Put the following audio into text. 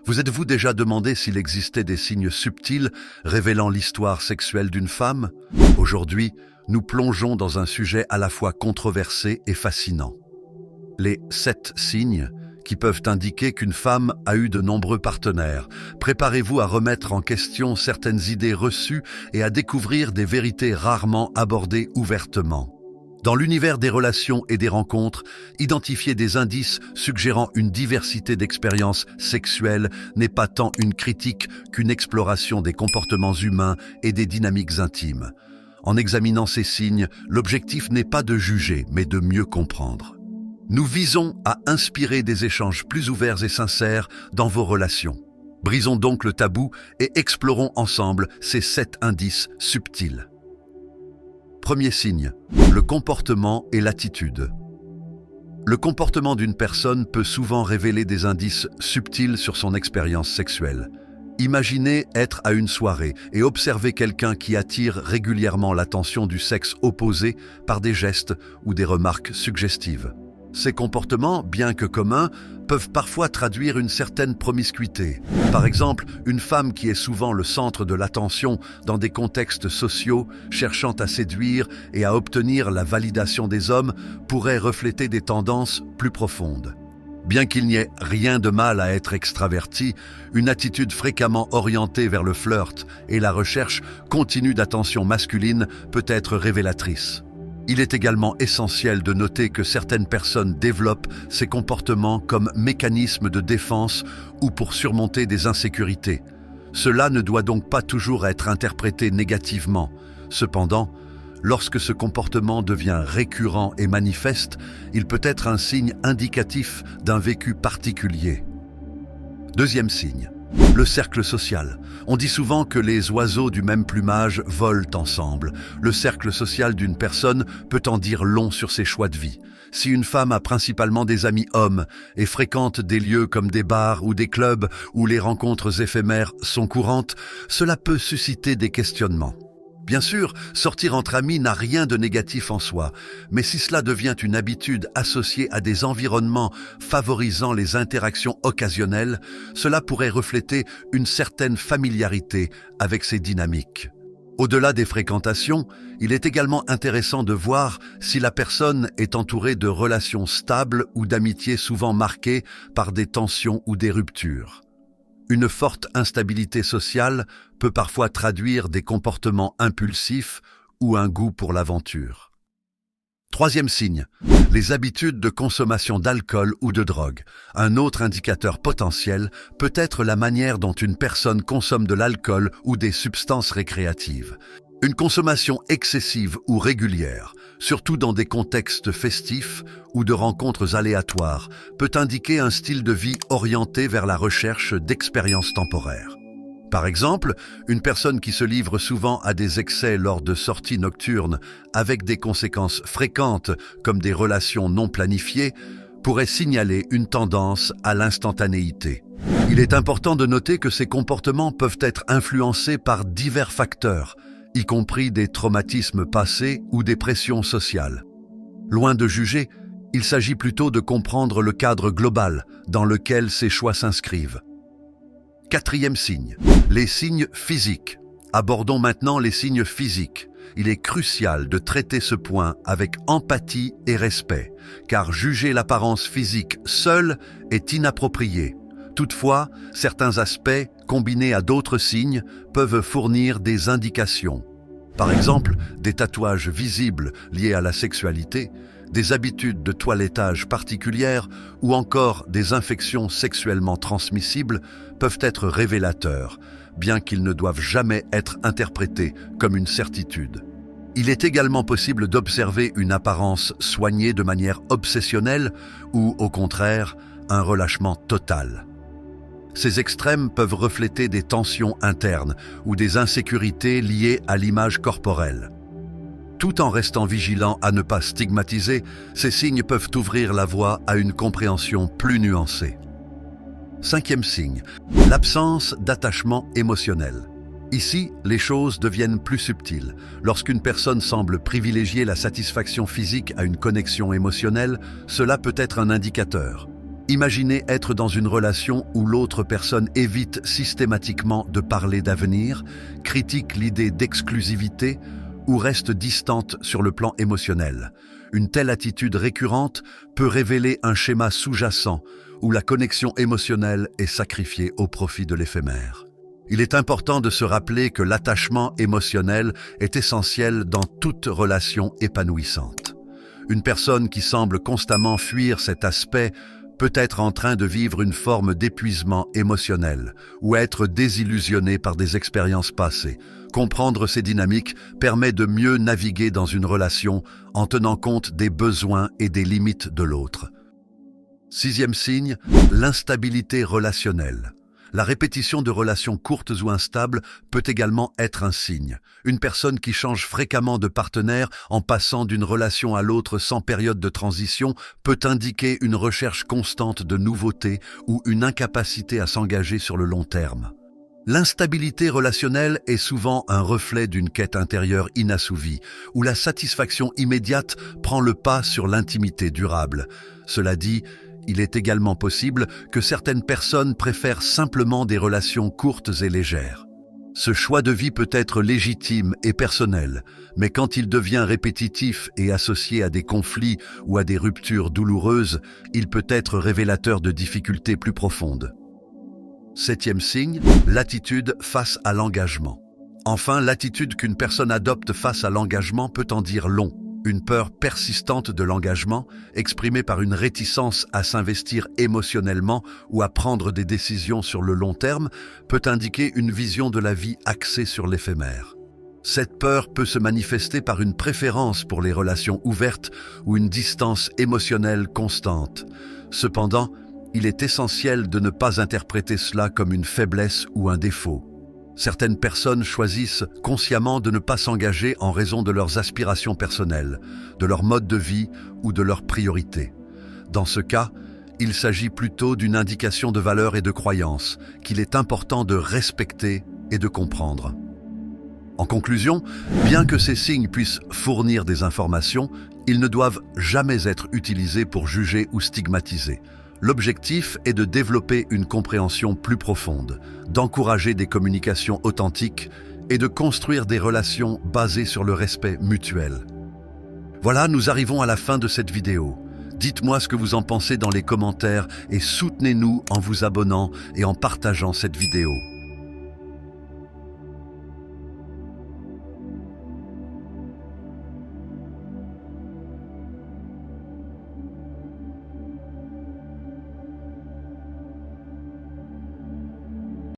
Vous êtes-vous déjà demandé s'il existait des signes subtils révélant l'histoire sexuelle d'une femme? Aujourd'hui, nous plongeons dans un sujet à la fois controversé et fascinant. Les 7 signes qui peuvent indiquer qu'une femme a eu de nombreux partenaires. Préparez-vous à remettre en question certaines idées reçues et à découvrir des vérités rarement abordées ouvertement. Dans l'univers des relations et des rencontres, identifier des indices suggérant une diversité d'expériences sexuelles n'est pas tant une critique qu'une exploration des comportements humains et des dynamiques intimes. En examinant ces signes, l'objectif n'est pas de juger, mais de mieux comprendre. Nous visons à inspirer des échanges plus ouverts et sincères dans vos relations. Brisons donc le tabou et explorons ensemble ces 7 indices subtils. Premier signe, le comportement et l'attitude. Le comportement d'une personne peut souvent révéler des indices subtils sur son expérience sexuelle. Imaginez être à une soirée et observer quelqu'un qui attire régulièrement l'attention du sexe opposé par des gestes ou des remarques suggestives. Ces comportements, bien que communs, peuvent parfois traduire une certaine promiscuité. Par exemple, une femme qui est souvent le centre de l'attention dans des contextes sociaux, cherchant à séduire et à obtenir la validation des hommes, pourrait refléter des tendances plus profondes. Bien qu'il n'y ait rien de mal à être extraverti, une attitude fréquemment orientée vers le flirt et la recherche continue d'attention masculine peut être révélatrice. Il est également essentiel de noter que certaines personnes développent ces comportements comme mécanisme de défense ou pour surmonter des insécurités. Cela ne doit donc pas toujours être interprété négativement. Cependant, lorsque ce comportement devient récurrent et manifeste, il peut être un signe indicatif d'un vécu particulier. Deuxième signe, le cercle social. On dit souvent que les oiseaux du même plumage volent ensemble. Le cercle social d'une personne peut en dire long sur ses choix de vie. Si une femme a principalement des amis hommes et fréquente des lieux comme des bars ou des clubs où les rencontres éphémères sont courantes, cela peut susciter des questionnements. Bien sûr, sortir entre amis n'a rien de négatif en soi, mais si cela devient une habitude associée à des environnements favorisant les interactions occasionnelles, cela pourrait refléter une certaine familiarité avec ces dynamiques. Au-delà des fréquentations, il est également intéressant de voir si la personne est entourée de relations stables ou d'amitiés souvent marquées par des tensions ou des ruptures. Une forte instabilité sociale peut parfois traduire des comportements impulsifs ou un goût pour l'aventure. Troisième signe, les habitudes de consommation d'alcool ou de drogue. Un autre indicateur potentiel peut être la manière dont une personne consomme de l'alcool ou des substances récréatives. Une consommation excessive ou régulière, surtout dans des contextes festifs ou de rencontres aléatoires, peut indiquer un style de vie orienté vers la recherche d'expériences temporaires. Par exemple, une personne qui se livre souvent à des excès lors de sorties nocturnes, avec des conséquences fréquentes comme des relations non planifiées, pourrait signaler une tendance à l'instantanéité. Il est important de noter que ces comportements peuvent être influencés par divers facteurs, y compris des traumatismes passés ou des pressions sociales. Loin de juger, il s'agit plutôt de comprendre le cadre global dans lequel ces choix s'inscrivent. Quatrième signe, les signes physiques. Abordons maintenant les signes physiques. Il est crucial de traiter ce point avec empathie et respect, car juger l'apparence physique seule est inapproprié. Toutefois, certains aspects, combinés à d'autres signes, peuvent fournir des indications. Par exemple, des tatouages visibles liés à la sexualité, des habitudes de toilettage particulières ou encore des infections sexuellement transmissibles peuvent être révélateurs, bien qu'ils ne doivent jamais être interprétés comme une certitude. Il est également possible d'observer une apparence soignée de manière obsessionnelle ou, au contraire, un relâchement total. Ces extrêmes peuvent refléter des tensions internes ou des insécurités liées à l'image corporelle. Tout en restant vigilant à ne pas stigmatiser, ces signes peuvent ouvrir la voie à une compréhension plus nuancée. Cinquième signe, l'absence d'attachement émotionnel. Ici, les choses deviennent plus subtiles. Lorsqu'une personne semble privilégier la satisfaction physique à une connexion émotionnelle, cela peut être un indicateur. Imaginez être dans une relation où l'autre personne évite systématiquement de parler d'avenir, critique l'idée d'exclusivité ou reste distante sur le plan émotionnel. Une telle attitude récurrente peut révéler un schéma sous-jacent où la connexion émotionnelle est sacrifiée au profit de l'éphémère. Il est important de se rappeler que l'attachement émotionnel est essentiel dans toute relation épanouissante. Une personne qui semble constamment fuir cet aspect peut être en train de vivre une forme d'épuisement émotionnel ou être désillusionné par des expériences passées. Comprendre ces dynamiques permet de mieux naviguer dans une relation en tenant compte des besoins et des limites de l'autre. Sixième signe, l'instabilité relationnelle. La répétition de relations courtes ou instables peut également être un signe. Une personne qui change fréquemment de partenaire en passant d'une relation à l'autre sans période de transition peut indiquer une recherche constante de nouveautés ou une incapacité à s'engager sur le long terme. L'instabilité relationnelle est souvent un reflet d'une quête intérieure inassouvie, où la satisfaction immédiate prend le pas sur l'intimité durable. Cela dit, il est également possible que certaines personnes préfèrent simplement des relations courtes et légères. Ce choix de vie peut être légitime et personnel, mais quand il devient répétitif et associé à des conflits ou à des ruptures douloureuses, il peut être révélateur de difficultés plus profondes. Septième signe, l'attitude face à l'engagement. Enfin, l'attitude qu'une personne adopte face à l'engagement peut en dire long. Une peur persistante de l'engagement, exprimée par une réticence à s'investir émotionnellement ou à prendre des décisions sur le long terme, peut indiquer une vision de la vie axée sur l'éphémère. Cette peur peut se manifester par une préférence pour les relations ouvertes ou une distance émotionnelle constante. Cependant, il est essentiel de ne pas interpréter cela comme une faiblesse ou un défaut. Certaines personnes choisissent consciemment de ne pas s'engager en raison de leurs aspirations personnelles, de leur mode de vie ou de leurs priorités. Dans ce cas, il s'agit plutôt d'une indication de valeur et de croyance qu'il est important de respecter et de comprendre. En conclusion, bien que ces signes puissent fournir des informations, ils ne doivent jamais être utilisés pour juger ou stigmatiser. L'objectif est de développer une compréhension plus profonde, d'encourager des communications authentiques et de construire des relations basées sur le respect mutuel. Voilà, nous arrivons à la fin de cette vidéo. Dites-moi ce que vous en pensez dans les commentaires et soutenez-nous en vous abonnant et en partageant cette vidéo.